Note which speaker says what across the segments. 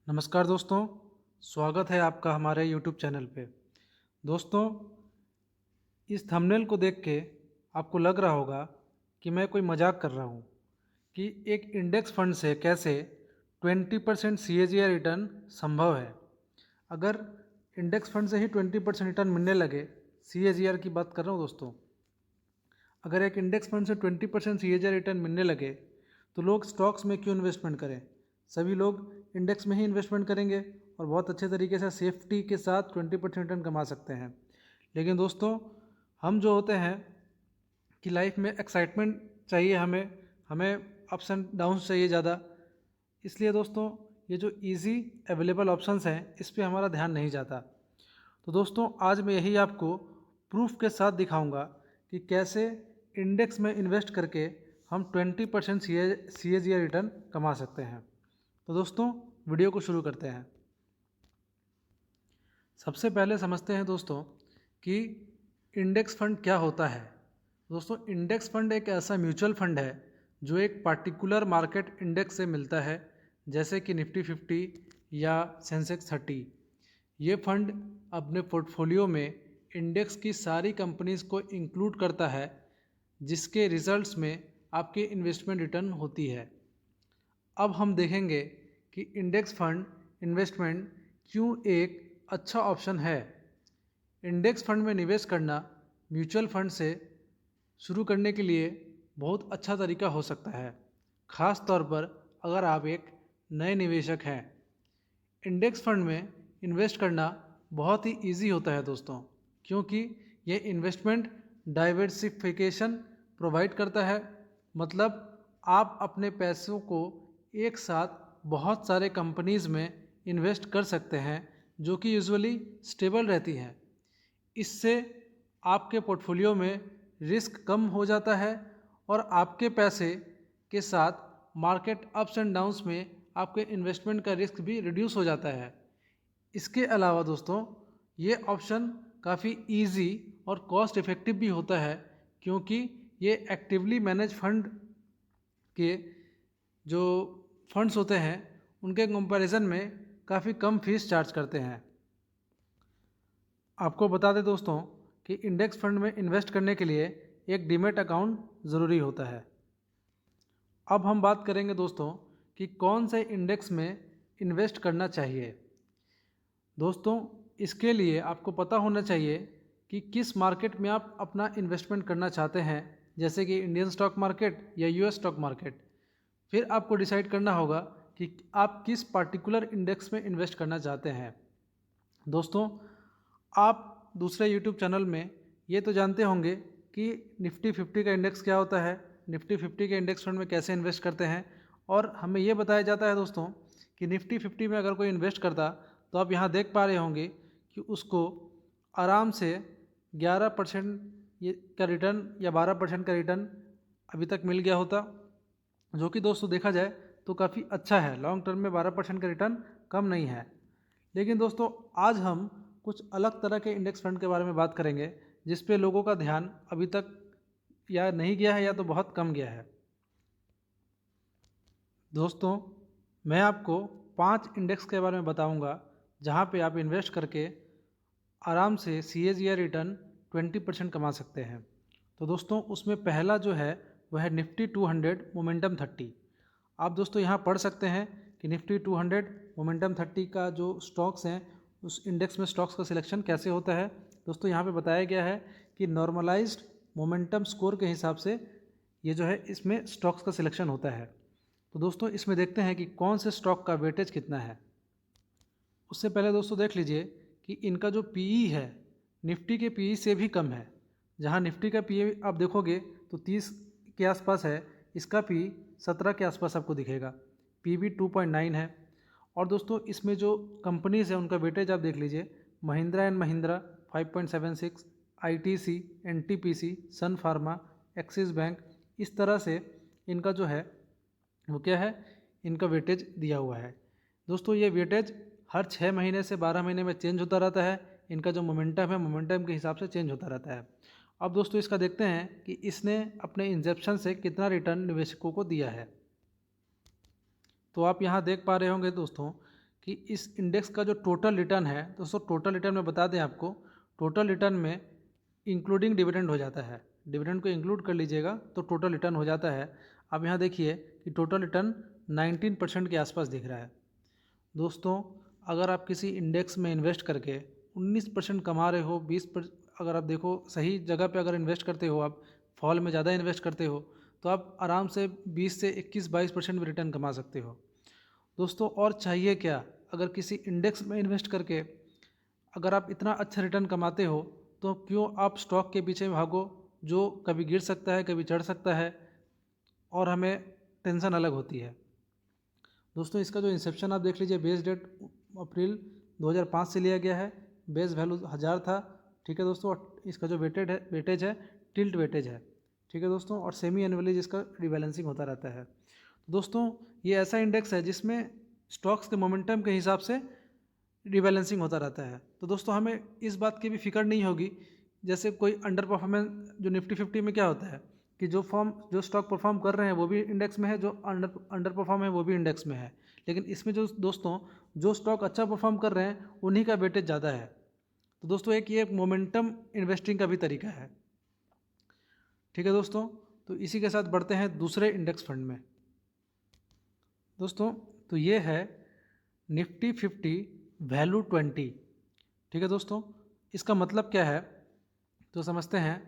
Speaker 1: नमस्कार दोस्तों, स्वागत है आपका हमारे यूट्यूब चैनल पे। दोस्तों, इस थंबनेल को देख के आपको लग रहा होगा कि मैं कोई मजाक कर रहा हूँ कि एक इंडेक्स फंड से कैसे 20% CAGR रिटर्न संभव है। अगर इंडेक्स फंड से ही 20% रिटर्न मिलने लगे, CAGR की बात कर रहा हूँ दोस्तों, अगर एक इंडेक्स फंड से 20% CAGR रिटर्न मिलने लगे तो लोग स्टॉक्स में क्यों इन्वेस्टमेंट करें। सभी लोग इंडेक्स में ही इन्वेस्टमेंट करेंगे और बहुत अच्छे तरीके से सेफ्टी के साथ 20% रिटर्न कमा सकते हैं। लेकिन दोस्तों, हम जो होते हैं कि लाइफ में एक्साइटमेंट चाहिए, हमें अप्स एंड डाउन्स चाहिए ज़्यादा। इसलिए दोस्तों, ये जो इजी अवेलेबल ऑप्शंस हैं इस पे हमारा ध्यान नहीं जाता। तो दोस्तों, आज मैं यही आपको प्रूफ के साथ दिखाऊंगा कि कैसे इंडेक्स में इन्वेस्ट करके हम 20% CAGR रिटर्न कमा सकते हैं। तो दोस्तों, वीडियो को शुरू करते हैं। सबसे पहले समझते हैं दोस्तों कि इंडेक्स फंड क्या होता है। दोस्तों, इंडेक्स फंड एक ऐसा म्यूचुअल फंड है जो एक पार्टिकुलर मार्केट इंडेक्स से मिलता है, जैसे कि निफ्टी 50 या सेंसेक्स 30। ये फंड अपने पोर्टफोलियो में इंडेक्स की सारी कंपनीज को इंक्लूड करता है, जिसके रिजल्ट्स में आपकी इन्वेस्टमेंट रिटर्न होती है। अब हम देखेंगे कि इंडेक्स फंड इन्वेस्टमेंट क्यों एक अच्छा ऑप्शन है। इंडेक्स फंड में निवेश करना म्यूचुअल फंड से शुरू करने के लिए बहुत अच्छा तरीका हो सकता है, ख़ास तौर पर अगर आप एक नए निवेशक हैं। इंडेक्स फंड में इन्वेस्ट करना बहुत ही इजी होता है दोस्तों, क्योंकि ये इन्वेस्टमेंट डाइवर्सिफिकेशन प्रोवाइड करता है। मतलब आप अपने पैसों को एक साथ बहुत सारे कंपनीज़ में इन्वेस्ट कर सकते हैं, जो कि यूजुअली स्टेबल रहती हैं। इससे आपके पोर्टफोलियो में रिस्क कम हो जाता है और आपके पैसे के साथ मार्केट अप्स एंड डाउन्स में आपके इन्वेस्टमेंट का रिस्क भी रिड्यूस हो जाता है। इसके अलावा दोस्तों, ये ऑप्शन काफ़ी इजी और कॉस्ट इफ़ेक्टिव भी होता है, क्योंकि ये एक्टिवली मैनेज फंड के जो फंड्स होते हैं उनके कंपैरिजन में काफ़ी कम फीस चार्ज करते हैं। आपको बता दें दोस्तों कि इंडेक्स फंड में इन्वेस्ट करने के लिए एक डीमैट अकाउंट ज़रूरी होता है। अब हम बात करेंगे दोस्तों कि कौन से इंडेक्स में इन्वेस्ट करना चाहिए। दोस्तों, इसके लिए आपको पता होना चाहिए कि किस मार्केट में आप अपना इन्वेस्टमेंट करना चाहते हैं, जैसे कि इंडियन स्टॉक मार्केट या US स्टॉक मार्केट। फिर आपको डिसाइड करना होगा कि आप किस पार्टिकुलर इंडेक्स में इन्वेस्ट करना चाहते हैं। दोस्तों, आप दूसरे यूट्यूब चैनल में ये तो जानते होंगे कि निफ्टी 50 का इंडेक्स क्या होता है, निफ्टी 50 के इंडेक्स फंड में कैसे इन्वेस्ट करते हैं, और हमें ये बताया जाता है दोस्तों कि निफ्टी 50 में अगर कोई इन्वेस्ट करता तो आप यहाँ देख पा रहे होंगे कि उसको आराम से 11% का रिटर्न या 12% का रिटर्न अभी तक मिल गया होता, जो कि दोस्तों देखा जाए तो काफ़ी अच्छा है। लॉन्ग टर्म में 12% का रिटर्न कम नहीं है। लेकिन दोस्तों, आज हम कुछ अलग तरह के इंडेक्स फंड के बारे में बात करेंगे, जिस पे लोगों का ध्यान अभी तक या नहीं गया है या तो बहुत कम गया है। दोस्तों, मैं आपको 5 इंडेक्स के बारे में बताऊंगा जहां पे आप इन्वेस्ट करके आराम से CAGR रिटर्न 20% कमा सकते हैं। तो दोस्तों, उसमें पहला जो है वह है निफ्टी 200 मोमेंटम 30। आप दोस्तों यहाँ पढ़ सकते हैं कि निफ्टी 200 मोमेंटम 30 का जो स्टॉक्स हैं, उस इंडेक्स में स्टॉक्स का सिलेक्शन कैसे होता है। दोस्तों, यहाँ पे बताया गया है कि नॉर्मलाइज्ड मोमेंटम स्कोर के हिसाब से ये जो है इसमें स्टॉक्स का सिलेक्शन होता है। तो दोस्तों, इसमें देखते हैं कि कौन से स्टॉक का वेटेज कितना है। उससे पहले दोस्तों देख लीजिए कि इनका जो PE है निफ्टी के PE से भी कम है। जहाँ निफ्टी का PE आप देखोगे तो 30 के आसपास है, इसका PE 17 के आसपास आपको दिखेगा। PB 2.9 है। और दोस्तों, इसमें जो कंपनीज़ हैं उनका वेटेज आप देख लीजिए, Mahindra and Mahindra 5.76, ITC, NTPC, Sun Pharma, Axis Bank, इस तरह से इनका जो है वो क्या है, इनका वेटेज दिया हुआ है। दोस्तों, ये वेटेज हर 6 महीने से 12 महीने में चेंज होता रहता है। इनका जो मोमेंटम है, मोमेंटम के हिसाब से चेंज होता रहता है। अब दोस्तों, इसका देखते हैं कि इसने अपने इंजेप्शन से कितना रिटर्न निवेशकों को दिया है। तो आप यहाँ देख पा रहे होंगे दोस्तों कि इस इंडेक्स का जो टोटल रिटर्न है दोस्तों, टोटल रिटर्न में बता दें आपको, टोटल रिटर्न में इंक्लूडिंग डिविडेंड हो जाता है। डिविडेंड को इंक्लूड कर लीजिएगा तो टोटल रिटर्न हो जाता है। अब यहाँ देखिए कि टोटल रिटर्न 19% के आसपास दिख रहा है। दोस्तों अगर आप किसी इंडेक्स में इन्वेस्ट करके 19% कमा रहे हो, अगर आप देखो सही जगह पे अगर इन्वेस्ट करते हो, आप फॉल में ज़्यादा इन्वेस्ट करते हो तो आप आराम से 20 से 21-22% भी रिटर्न कमा सकते हो। दोस्तों और चाहिए क्या, अगर किसी इंडेक्स में इन्वेस्ट करके अगर आप इतना अच्छा रिटर्न कमाते हो तो क्यों आप स्टॉक के पीछे भागो जो कभी गिर सकता है, कभी चढ़ सकता है और हमें टेंशन अलग होती है। दोस्तों इसका जो इंसेप्शन आप देख लीजिए, बेस डेट अप्रैल 2005 से लिया गया है, बेस वैल्यू 1000 था। ठीक है दोस्तों, और इसका जो वेटेज है टिल्ट वेटेज है। ठीक है दोस्तों, और सेमी एनुअली जिसका रिबैलेंसिंग होता रहता है। तो दोस्तों ये ऐसा इंडेक्स है जिसमें स्टॉक्स के मोमेंटम के हिसाब से रिबैलेंसिंग होता रहता है। तो दोस्तों हमें इस बात की भी फिक्र नहीं होगी, जैसे कोई अंडर परफॉर्मेंस, जो निफ्टी 50 में क्या होता है कि जो स्टॉक परफॉर्म कर रहे हैं वो भी इंडेक्स में है, जो अंडर परफॉर्म है वो भी इंडेक्स में है। लेकिन इसमें जो दोस्तों जो स्टॉक अच्छा परफॉर्म कर रहे हैं उन्हीं का वेटेज ज़्यादा है। तो दोस्तों ये एक मोमेंटम इन्वेस्टिंग का भी तरीका है। ठीक है दोस्तों, तो इसी के साथ बढ़ते हैं दूसरे इंडेक्स फंड में। दोस्तों तो ये है निफ्टी 50 वैल्यू 20। ठीक है दोस्तों, इसका मतलब क्या है तो समझते हैं।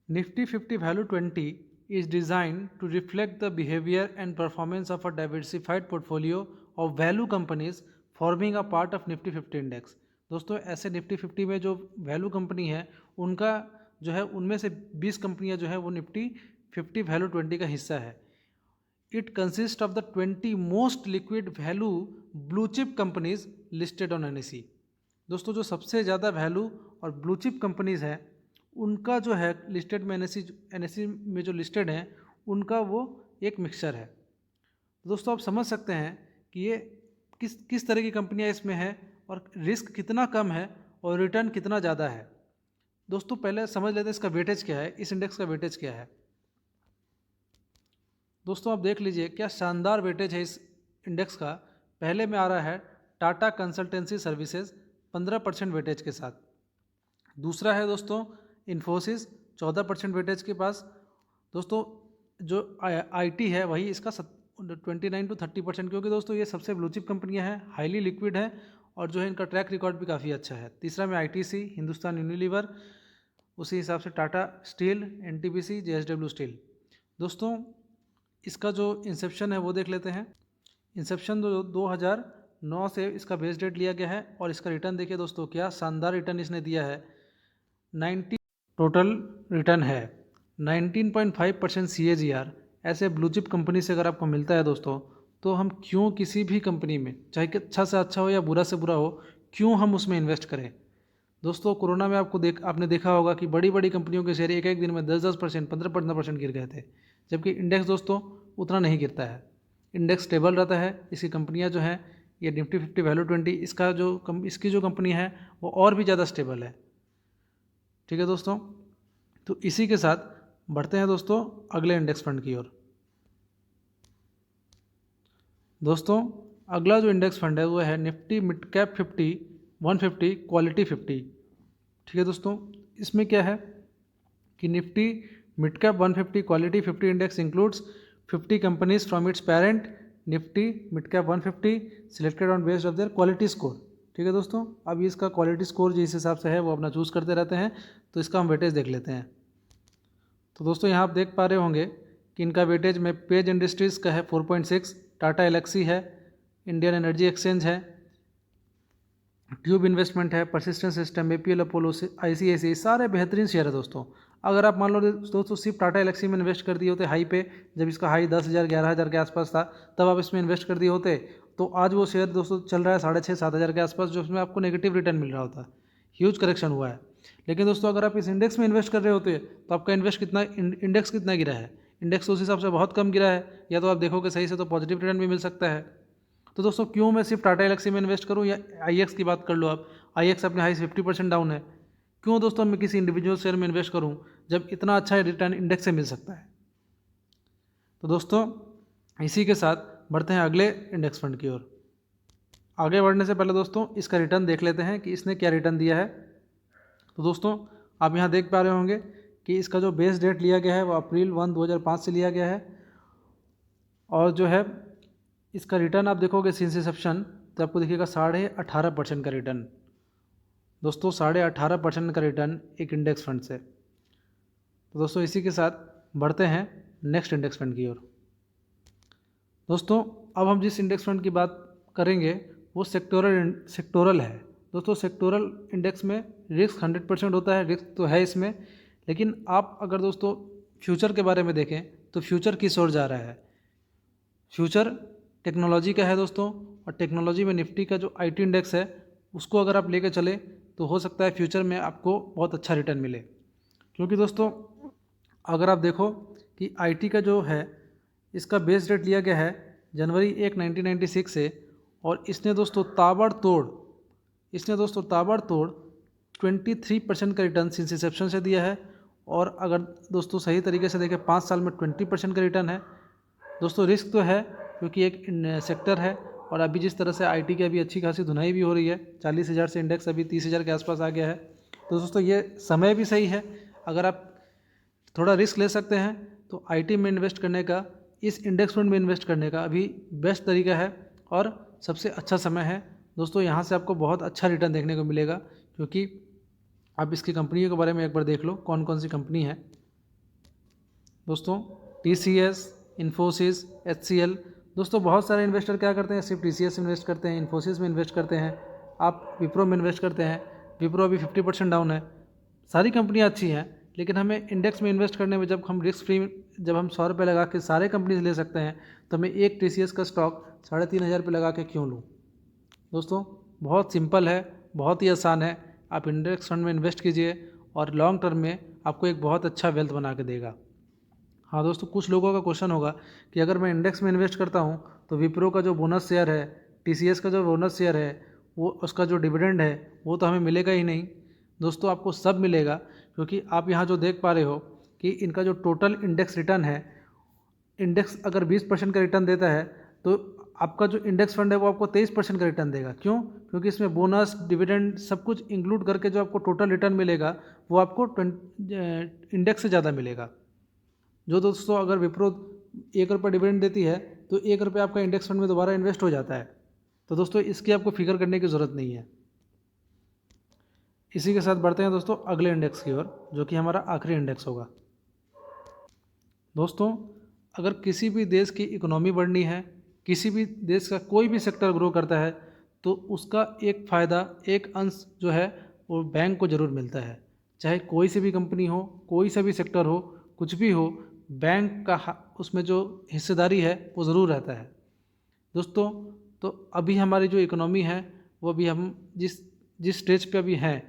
Speaker 1: Nifty 50 value 20 is designed to reflect the behavior and performance of a diversified portfolio of value companies forming a part of Nifty 50 index। दोस्तों ऐसे निफ्टी 50 में जो वैल्यू कंपनी है उनका जो है, उनमें से 20 कंपनियां जो है वो निफ्टी 50 वैल्यू 20 का हिस्सा है। It consist of the 20 most liquid value blue chip companies listed on NSE। दोस्तों जो सबसे ज़्यादा वैल्यू और ब्लू चिप कंपनीज हैं उनका जो है लिस्टेड में NSE में जो लिस्टेड हैं उनका वो एक मिक्सचर है। तो दोस्तों आप समझ सकते हैं कि ये किस तरह की कंपनियां इसमें हैं और रिस्क कितना कम है और रिटर्न कितना ज़्यादा है। दोस्तों पहले समझ लेते हैं इसका वेटेज क्या है, इस इंडेक्स का वेटेज क्या है। दोस्तों आप देख लीजिए क्या शानदार वेटेज है इस इंडेक्स का। पहले में आ रहा है टाटा कंसल्टेंसी सर्विसेज 15% वेटेज के साथ। दूसरा है दोस्तों इन्फोसिस 14% वेटेज के पास। दोस्तों जो IT है वही इसका 29 to 30%, क्योंकि दोस्तों ये सबसे ब्लूचिप कंपनियां हैं, हाईली लिक्विड है और जो है इनका ट्रैक रिकॉर्ड भी काफ़ी अच्छा है। तीसरा में ITC हिंदुस्तान यूनिलीवर, उसी हिसाब से Tata steel, NTPC, JSW steel. दोस्तों इसका जो इंसेप्शन है वो देख लेते हैं। इंसेप्शन 2009 से इसका बेस डेट लिया गया है और इसका रिटर्न देखिए दोस्तों, क्या शानदार रिटर्न इसने दिया है। 90 टोटल रिटर्न है 19.5% CAGR। ऐसे ब्लू चिप कंपनी से अगर आपको मिलता है दोस्तों तो हम क्यों किसी भी कंपनी में, चाहे कि अच्छा से अच्छा हो या बुरा से बुरा हो, क्यों हम उसमें इन्वेस्ट करें। दोस्तों कोरोना में आपने देखा होगा कि बड़ी बड़ी कंपनियों के शेयर एक एक दिन में 10-10%, 15-15% गिर गए थे, जबकि इंडेक्स दोस्तों उतना नहीं गिरता है। इंडेक्स स्टेबल रहता है। इसकी कंपनियां जो हैं ये निफ्टी 50 वैल्यू 20, इसकी जो कंपनी है वो और भी ज़्यादा स्टेबल है। ठीक है दोस्तों, तो इसी के साथ बढ़ते हैं दोस्तों अगले इंडेक्स फंड की ओर। दोस्तों अगला जो इंडेक्स फंड है वो है निफ्टी मिड कैप 50 150 क्वालिटी 50। ठीक है दोस्तों, इसमें क्या है कि Nifty mid cap 150 quality 50 index includes 50 companies from its parent Nifty mid cap 150 selected on based of their quality score. ठीक है दोस्तों, अब इसका क्वालिटी स्कोर जिस हिसाब से है वो अपना चूज़ करते रहते हैं, तो इसका हम वेटेज देख लेते हैं। तो दोस्तों यहाँ आप देख पा रहे होंगे कि इनका वेटेज में पेज इंडस्ट्रीज़ का है 4.6, टाटा एलेक्सी है, इंडियन एनर्जी एक्सचेंज है, ट्यूब इन्वेस्टमेंट है, persistent system, APL Apollo, ICICI, सारे बेहतरीन शेयर है दोस्तों। अगर आप मान लो दोस्तों सिर्फ टाटा एलेक्सी में इन्वेस्ट कर दिए होते हाई पे, जब इसका हाई 10,000 11,000 के आसपास था, तब आप इसमें इन्वेस्ट कर दिए होते तो आज वो शेयर दोस्तों चल रहा है 6,500-7,000 के आसपास, जो उसमें आपको नेगेटिव रिटर्न मिल रहा होता। ह्यूज करेक्शन हुआ है। लेकिन दोस्तों अगर आप इस इंडेक्स में इन्वेस्ट कर रहे होते तो आपका इंडेक्स कितना गिरा है, इंडेक्स उस हिसाब से बहुत कम गिरा है, या तो आप देखोगे सही से तो पॉजिटिव रिटर्न भी मिल सकता है। तो दोस्तों क्यों मैं सिर्फ टाटा एलेक्सी में इन्वेस्ट करूं, या IEX की बात कर लो आप, IEX अपने हाई से 50% डाउन है, क्यों दोस्तों मैं किसी इंडिविजुअल शेयर में इन्वेस्ट करूं जब इतना अच्छा रिटर्न इंडेक्स से मिल सकता है। तो दोस्तों इसी के साथ बढ़ते हैं अगले इंडेक्स फंड की ओर। आगे बढ़ने से पहले दोस्तों इसका रिटर्न देख लेते हैं कि इसने क्या रिटर्न दिया है। तो दोस्तों आप यहाँ देख पा रहे होंगे कि इसका जो बेस डेट लिया गया है वो अप्रैल 1, 2005 से लिया गया है, और जो है इसका रिटर्न आप देखोगे सिंस इंसेप्शन तो आपको दिखेगा 18.5% का रिटर्न। दोस्तों 18.5% का रिटर्न एक इंडेक्स फंड से। तो दोस्तों इसी के साथ बढ़ते हैं नेक्स्ट इंडेक्स फंड की ओर। दोस्तों अब हम जिस इंडेक्स फंड की बात करेंगे वो सेक्टोरल है। दोस्तों सेक्टोरल इंडेक्स में रिस्क 100% होता है, रिस्क तो है इसमें, लेकिन आप अगर दोस्तों फ्यूचर के बारे में देखें तो फ्यूचर किस ओर जा रहा है। फ्यूचर टेक्नोलॉजी का है दोस्तों, और टेक्नोलॉजी में निफ्टी का जो आईटी इंडेक्स है उसको अगर आप लेकर चले तो हो सकता है फ्यूचर में आपको बहुत अच्छा रिटर्न मिले। क्योंकि दोस्तों अगर आप देखो कि आईटी का जो है इसका बेस रेट लिया गया है जनवरी 1, 1996 से, और इसने दोस्तों ताबड़तोड़ 23% का रिटर्न सिंस इंसेप्शन से दिया है। और अगर दोस्तों सही तरीके से देखें 5 साल में 20% का रिटर्न है। दोस्तों रिस्क तो है क्योंकि एक सेक्टर है, और अभी जिस तरह से आईटी की अभी अच्छी खासी धुनाई भी हो रही है, 40,000 से इंडेक्स अभी 30,000 के आसपास आ गया है। तो दोस्तों ये समय भी सही है, अगर आप थोड़ा रिस्क ले सकते हैं तो आईटी में इन्वेस्ट करने का, इस इंडेक्स फंड में इन्वेस्ट करने का अभी बेस्ट तरीका है और सबसे अच्छा समय है। दोस्तों यहाँ से आपको बहुत अच्छा रिटर्न देखने को मिलेगा, क्योंकि आप इसकी कंपनियों के बारे में एक बार देख लो कौन कौन सी कंपनी है। दोस्तों TCS, इन्फोसिस, HCL। दोस्तों बहुत सारे इन्वेस्टर क्या करते हैं, सिर्फ TCS में इन्वेस्ट करते हैं, इन्फोसिस में इन्वेस्ट करते हैं, आप विप्रो में इन्वेस्ट करते हैं। विप्रो अभी 50% डाउन है। सारी कंपनियाँ अच्छी हैं, लेकिन हमें इंडेक्स में इन्वेस्ट करने में जब हम रिस्क फ्री, जब हम 100 रुपये लगा के सारे कंपनीज ले सकते हैं, तो मैं एक TCS का स्टॉक 3,500 रुपये लगा के क्यों लूँ। दोस्तों बहुत सिंपल है, बहुत ही आसान है। आप इंडेक्स फंड में इन्वेस्ट कीजिए और लॉन्ग टर्म में आपको एक बहुत अच्छा वेल्थ बना के देगा। हाँ दोस्तों, कुछ लोगों का क्वेश्चन होगा कि अगर मैं इंडेक्स में इन्वेस्ट करता हूँ तो विप्रो का जो बोनस शेयर है, TCS का जो बोनस शेयर है, वो उसका जो डिविडेंड है वो तो हमें मिलेगा ही नहीं। दोस्तों आपको सब मिलेगा, क्योंकि आप यहाँ जो देख पा रहे हो कि इनका जो टोटल इंडेक्स रिटर्न है, इंडेक्स अगर 20% का रिटर्न देता है तो आपका जो इंडेक्स फंड है वो आपको 23% का रिटर्न देगा। क्यों? क्योंकि इसमें बोनस डिविडेंड सब कुछ इंक्लूड करके जो आपको टोटल रिटर्न मिलेगा वो आपको इंडेक्स से ज़्यादा मिलेगा। जो दोस्तों अगर विप्रो 1 रुपये डिविडेंड देती है तो 1 रुपये आपका इंडेक्स फंड में दोबारा इन्वेस्ट हो जाता है। तो दोस्तों इसकी आपको फिक्र करने की ज़रूरत नहीं है। इसी के साथ बढ़ते हैं दोस्तों अगले इंडेक्स की ओर, जो कि हमारा आखिरी इंडेक्स होगा। दोस्तों अगर किसी भी देश की इकोनॉमी बढ़नी है, किसी भी देश का कोई भी सेक्टर ग्रो करता है, तो उसका एक फ़ायदा, एक अंश जो है वो बैंक को ज़रूर मिलता है। चाहे कोई सी भी कंपनी हो, कोई सा भी सेक्टर हो, कुछ भी हो, बैंक का उसमें जो हिस्सेदारी है वो ज़रूर रहता है। दोस्तों तो अभी हमारी जो इकोनॉमी है वो अभी हम जिस स्टेज पे अभी हैं,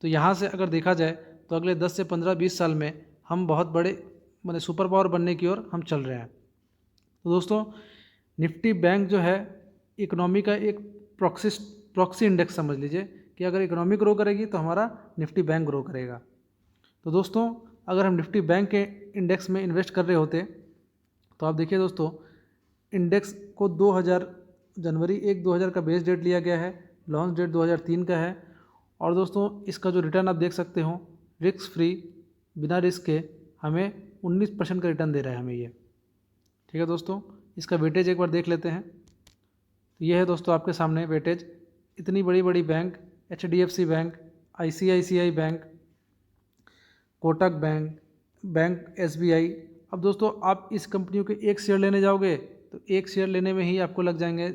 Speaker 1: तो यहाँ से अगर देखा जाए तो अगले 10 से 15-20 साल में हम बहुत बड़े माने सुपर पावर बनने की ओर हम चल रहे हैं। तो दोस्तों निफ्टी बैंक जो है इकोनॉमी का एक प्रॉक्सी इंडेक्स समझ लीजिए, कि अगर इकोनॉमी ग्रो करेगी तो हमारा निफ्टी बैंक ग्रो करेगा। तो दोस्तों अगर हम निफ्टी बैंक के इंडेक्स में इन्वेस्ट कर रहे होते तो आप देखिए दोस्तों, इंडेक्स को जनवरी 1, 2000 का बेस डेट लिया गया है, लॉन्च डेट 2003 का है, और दोस्तों इसका जो रिटर्न आप देख सकते हो रिस्क फ्री, बिना रिस्क के हमें 19% का रिटर्न दे रहा है हमें ये। ठीक है दोस्तों, इसका वेटेज एक बार देख लेते हैं। तो ये है दोस्तों आपके सामने वेटेज। इतनी बड़ी बड़ी bank, HDFC bank, ICICI bank, Kotak bank SBI। अब दोस्तों आप इस कंपनियों के एक शेयर लेने जाओगे तो एक शेयर लेने में ही आपको लग जाएंगे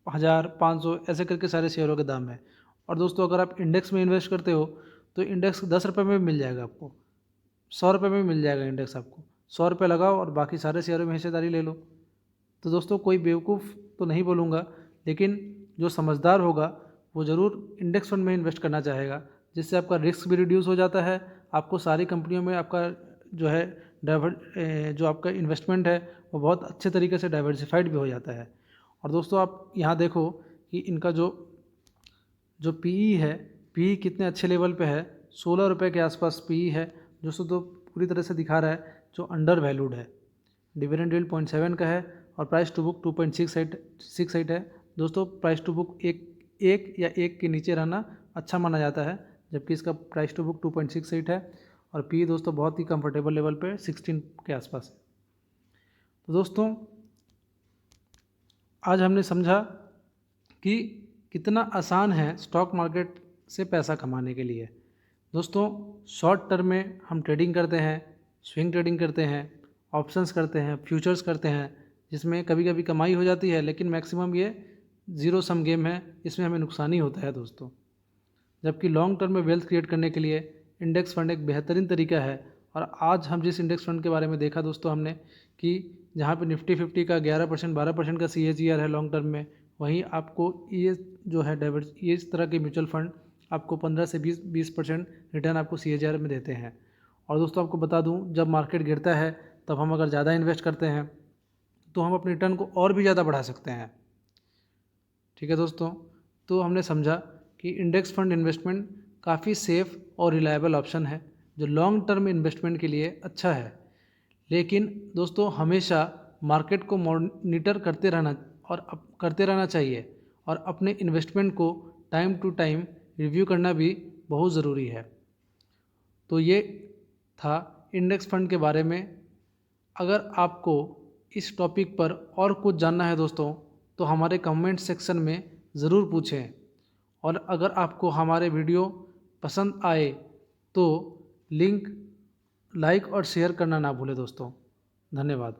Speaker 1: 1000, 500 ऐसे करके सारे शेयरों के दाम है। और दोस्तों अगर आप इंडेक्स में इन्वेस्ट करते हो तो इंडेक्स 10 रुपये में मिल जाएगा आपको, 100 रुपये में मिल जाएगा इंडेक्स आपको। 100 रुपये लगाओ और बाकी सारे शेयरों में हिस्सेदारी ले लो। तो दोस्तों कोई बेवकूफ़ तो नहीं बोलूँगा, लेकिन जो समझदार होगा वो ज़रूर इंडेक्स फंड में इन्वेस्ट करना चाहेगा, जिससे आपका रिस्क भी रिड्यूस हो जाता है। आपको सारी कंपनियों में आपका जो है जो आपका इन्वेस्टमेंट है वो बहुत अच्छे तरीके से डाइवर्सिफाइड भी हो जाता है। और दोस्तों आप यहाँ देखो कि इनका जो PE है, PE कितने अच्छे लेवल पे है, 16 रुपये के आसपास PE है, जो तो पूरी तरह से दिखा रहा है जो अंडर वैल्यूड है। डिविडेंड यील्ड 0.7 का है और प्राइस टू बुक 2.68 है, दोस्तों प्राइस टू बुक एक या एक के नीचे रहना अच्छा माना जाता है, जबकि इसका प्राइस टू बुक 2.68 है और पी दोस्तों बहुत ही कंफर्टेबल लेवल पे 16 के आसपास है। तो दोस्तों आज हमने समझा कि कितना आसान है स्टॉक मार्केट से पैसा कमाने के लिए। दोस्तों शॉर्ट टर्म में हम ट्रेडिंग करते हैं, स्विंग ट्रेडिंग करते हैं, ऑप्शंस करते हैं, फ्यूचर्स करते हैं, जिसमें कभी कभी कमाई हो जाती है, लेकिन मैक्सिमम ये ज़ीरो सम गेम है, इसमें हमें नुकसान ही होता है दोस्तों। जबकि लॉन्ग टर्म में वेल्थ क्रिएट करने के लिए इंडेक्स फंड एक बेहतरीन तरीका है। और आज हम जिस इंडेक्स फंड के बारे में देखा दोस्तों हमने कि जहाँ पे निफ्टी 50 का 11% 12% का CAGR है लॉन्ग टर्म में, वहीं आपको ये जो है ये इस तरह के म्यूचुअल फंड आपको 15 से 20% रिटर्न आपको CAGR में देते हैं। और दोस्तों आपको बता दूं, जब मार्केट गिरता है तब हम अगर ज़्यादा इन्वेस्ट करते हैं तो हम अपने रिटर्न को और भी ज़्यादा बढ़ा सकते हैं। ठीक है दोस्तों, तो हमने समझा कि इंडेक्स फंड इन्वेस्टमेंट काफ़ी सेफ़ और रिलायबल ऑप्शन है जो लॉन्ग टर्म इन्वेस्टमेंट के लिए अच्छा है। लेकिन दोस्तों हमेशा मार्केट को मॉनिटर करते रहना चाहिए और अपने इन्वेस्टमेंट को टाइम टू टाइम रिव्यू करना भी बहुत ज़रूरी है। तो ये था इंडेक्स फंड के बारे में। अगर आपको इस टॉपिक पर और कुछ जानना है दोस्तों तो हमारे कमेंट सेक्शन में ज़रूर पूछें। और अगर आपको हमारे वीडियो पसंद आए तो लिंक लाइक और शेयर करना ना भूलें दोस्तों। धन्यवाद।